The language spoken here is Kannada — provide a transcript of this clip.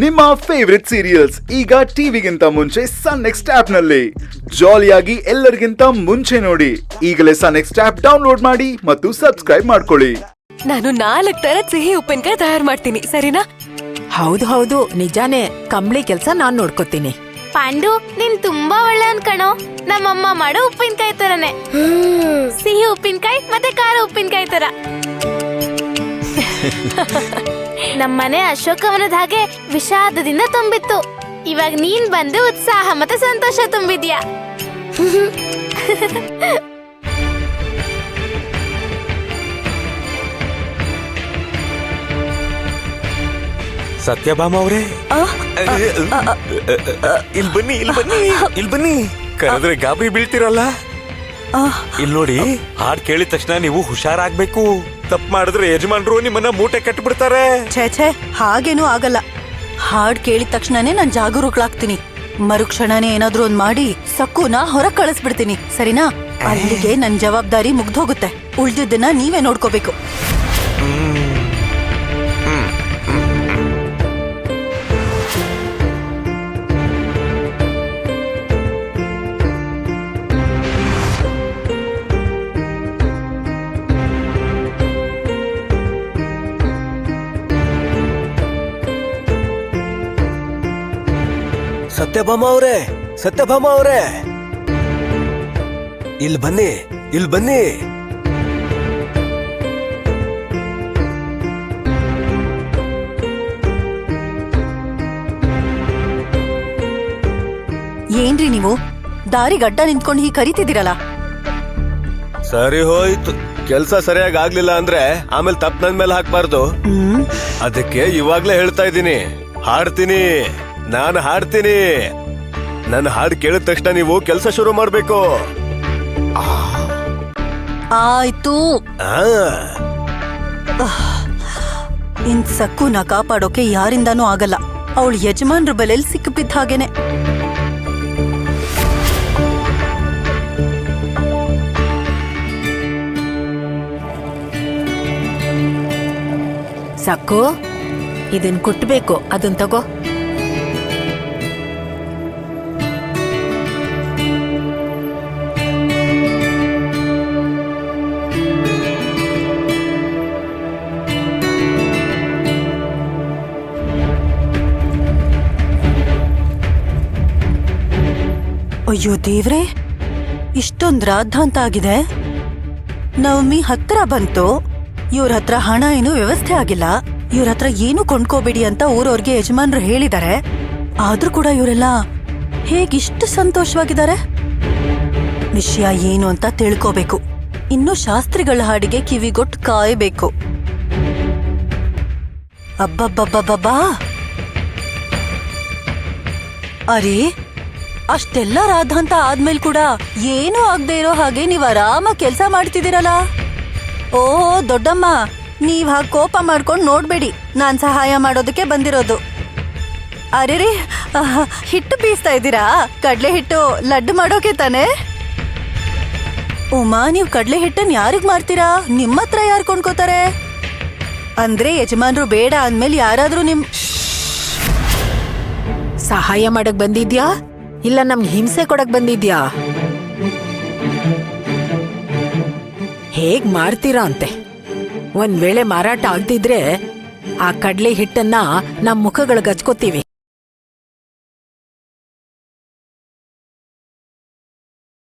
ನಿಮ್ಮ ಫೇವರಿಟ್ ಸೀರಿಯಲ್ಸ್ ಈಗ ಟಿವಿಗಿಂತ ಮುಂಚೆ ಸನ್ ನೆಕ್ಸ್ಟ್ ಆಪ್ ನಲ್ಲಿ ಜಾಲಿಯಾಗಿ ಎಲ್ಲರಿಗಿಂತ ಮುಂಚೆ ನೋಡಿ. ಈಗಲೇ ಸನ್ ನೆಕ್ಸ್ಟ್ ಆಪ್ ಡೌನ್ಲೋಡ್ ಮಾಡಿ ಮತ್ತು ಸಬ್ಸ್ಕ್ರೈಬ್ ಮಾಡ್ಕೊಳ್ಳಿ. ನಾನು 4 ತರದ ಸಿಹಿ ಉಪ್ಪಿನಕಾಯಿ ತಯಾರು ಮಾಡ್ತೀನಿ, ಸರಿನಾ? ಹೌದು ನಿಜಾನೇ. ಕಂಬಳಿ ಕೆಲ್ಸ ನಾನ್ ನೋಡ್ಕೋತೀನಿ. ಪಾಂಡು, ನೀನ್ ತುಂಬಾ ಒಳ್ಳೆಯವನ್ ಕಣೋ. ನಮ್ಮಮ್ಮ ಮಾಡೋ ಉಪ್ಪಿನಕಾಯಿ ತರನೇ, ಸಿಹಿ ಉಪ್ಪಿನಕಾಯಿ ಮತ್ತೆ ಖಾರ ಉಪ್ಪಿನಕಾಯಿ ತರ. ನಮ್ಮನೆ ಅಶೋಕವನದ ಹಾಗೆ ವಿಷಾದದಿಂದ ತುಂಬಿತ್ತು. ಇವಾಗ ನೀನ್ ಬಂದು ಉತ್ಸಾಹ ಮತ್ತೆ ಸಂತೋಷ ತುಂಬಿದ್ಯಾ. ಸತ್ಯಭಾಮ ಅವ್ರೆ, ಇಲ್ಲಿ ಬನ್ನಿ. ಕರೆದ್ರೆ ಗಾಬರಿ ಬೀಳ್ತಿರಲ್ಲ. ಇಲ್ಲಿ ನೋಡಿ, ಹಾಡ್ ಕೇಳಿದ ತಕ್ಷಣ ನೀವು ಹುಷಾರಾಗ್ಬೇಕು. ತಪ್ಪು ಮಾಡಿದ್ರೆ ಯಜಮಾನ್ರು ನಿಮ್ಮನ್ನ ಮೂಟೆ ಕಟ್ಬಿಡ್ತಾರೆ. ಛೇ ಹಾಗೇನೂ ಆಗಲ್ಲ. ಹಾಡ್ ಕೇಳಿದ ತಕ್ಷಣನೇ ನಾನ್ ಜಾಗರೂಕಳಾಗ್ತೀನಿ. ಮರುಕ್ಷಣನೇ ಏನಾದ್ರೂ ಒಂದ್ ಮಾಡಿ ಸಕ್ಕುನ ಹೊರಗ್ ಕಳಿಸ್ಬಿಡ್ತೀನಿ, ಸರಿನಾ? ಅಲ್ಲಿಗೆ ನನ್ ಜವಾಬ್ದಾರಿ ಮುಗ್ದೋಗುತ್ತೆ. ಉಳ್ದಿದ್ದನ್ನ ನೀವೇ ನೋಡ್ಕೋಬೇಕು. ಸತ್ಯಭಾಮ ಅವ್ರೆ, ಇಲ್ಲಿ ಬನ್ನಿ. ಏನ್ರಿ ನೀವು ದಾರಿ ಗಡ್ಡ ನಿಂತ್ಕೊಂಡು ಹೀಗೆ ಕರಿತಿದ್ದೀರಲ್ಲ? ಸರಿ ಹೋಯ್ತು. ಕೆಲ್ಸ ಸರಿಯಾಗಿ ಆಗ್ಲಿಲ್ಲ ಅಂದ್ರೆ ಆಮೇಲೆ ತಪ್ಪು ನನ್ ಮೇಲೆ ಹಾಕ್ಬಾರ್ದು. ಅದಕ್ಕೆ ಇವಾಗ್ಲೇ ಹೇಳ್ತಾ ಇದ್ದೀನಿ, ನಾನು ಹಾಡ್ತೀನಿ. ನನ್ನ ಹಾಡು ಕೇಳಿದ ತಕ್ಷಣ ನೀವು ಕೆಲಸ ಶುರು ಮಾಡ್ಬೇಕು. ಆಯ್ತು. ಇನ್ ಸಕ್ಕುನ ಕಾಪಾಡೋಕೆ ಯಾರಿಂದಾನೂ ಆಗಲ್ಲ. ಅವಳು ಯಜಮಾನ್ರ ಬಲೆಯಲ್ಲಿ ಸಿಕ್ಕಿಬಿದ್ದ ಹಾಗೇನೆ. ಸಕ್ಕು, ಇದನ್ ಕುಟ್ಬೇಕು, ಅದನ್ ತಗೋ. ಅಯ್ಯೋ ದೇವ್ರೆ, ಇಷ್ಟೊಂದ್ ರಾದ್ಧಾಂತ ಆಗಿದೆ. ನವಮಿ ಹತ್ರ ಬಂತು. ಇವ್ರ ಹತ್ರ ಹಣ ಏನು ವ್ಯವಸ್ಥೆ ಆಗಿಲ್ಲ. ಇವ್ರ ಹತ್ರ ಏನು ಕೊಂಡ್ಕೋಬೇಡಿ ಅಂತ ಊರವ್ರಿಗೆ ಯಜಮಾನ್ರು ಹೇಳಿದ್ದಾರೆ. ಆದ್ರೂ ಕೂಡ ಇವರೆಲ್ಲ ಹೇಗಿಷ್ಟು ಸಂತೋಷವಾಗಿದ್ದಾರೆ? ವಿಷಯ ಏನು ಅಂತ ತಿಳ್ಕೋಬೇಕು. ಇನ್ನು ಶಾಸ್ತ್ರಿಗಳ ಹಾಡಿಗೆ ಕಿವಿಗೊಟ್ಟು ಕಾಯಬೇಕು. ಅಬ್ಬಬ್ಬಬ್ಬಬ್ಬಾ, ಅರೇ, ಅಷ್ಟೆಲ್ಲ ರಾಧಾಂತ ಆದ್ಮೇಲೆ ಕೂಡ ಏನೂ ಆಗದೆ ಇರೋ ಹಾಗೆ ನೀವ್ ಆರಾಮ ಕೆಲ್ಸ ಮಾಡ್ತಿದ್ದೀರಲ್ಲ. ಓ ದೊಡ್ಡಮ್ಮ, ನೀವ್ ಹಾಗೆ ಕೋಪ ಮಾಡ್ಕೊಂಡು ನೋಡ್ಬೇಡಿ. ನಾನ್ ಸಹಾಯ ಮಾಡೋದಕ್ಕೆ ಬಂದಿರೋದು. ಅರೆ, ಹಿಟ್ಟು ಬೀಸ್ತಾ ಇದ್ದೀರಾ? ಕಡ್ಲೆ ಹಿಟ್ಟು ಲಡ್ಡು ಮಾಡೋಕೆ ತಾನೆ? ಉಮಾ, ನೀವ್ ಕಡ್ಲೆ ಹಿಟ್ಟನ್ ಯಾರಿಗ್ ಮಾರ್ತೀರಾ? ನಿಮ್ಮ ಹತ್ರ ಯಾರು ಕೊಂಡ್ಕೋತಾರೆ? ಅಂದ್ರೆ ಯಜಮಾನ್ರು ಬೇಡ ಅಂದ್ಮೇಲೆ ಯಾರಾದ್ರೂ ಸಹಾಯ ಮಾಡಕ್ ಬಂದಿದ್ಯಾ ಇಲ್ಲ ನಮ್ಗೆ ಹಿಂಸೆ ಕೊಡಕ್ ಬಂದಿದ್ಯಾ? ಹೇಗ್ ಮಾರ್ತೀರಾ ಅಂತೆ. ಒಂದ್ ವೇಳೆ ಮಾರಾಟ ಆಗ್ದಿದ್ರೆ ಆ ಕಡ್ಲೆ ಹಿಟ್ಟನ್ನ ನಮ್ ಮುಖಗಳಿಗೆ ಹಚ್ಕೋತೀವಿ.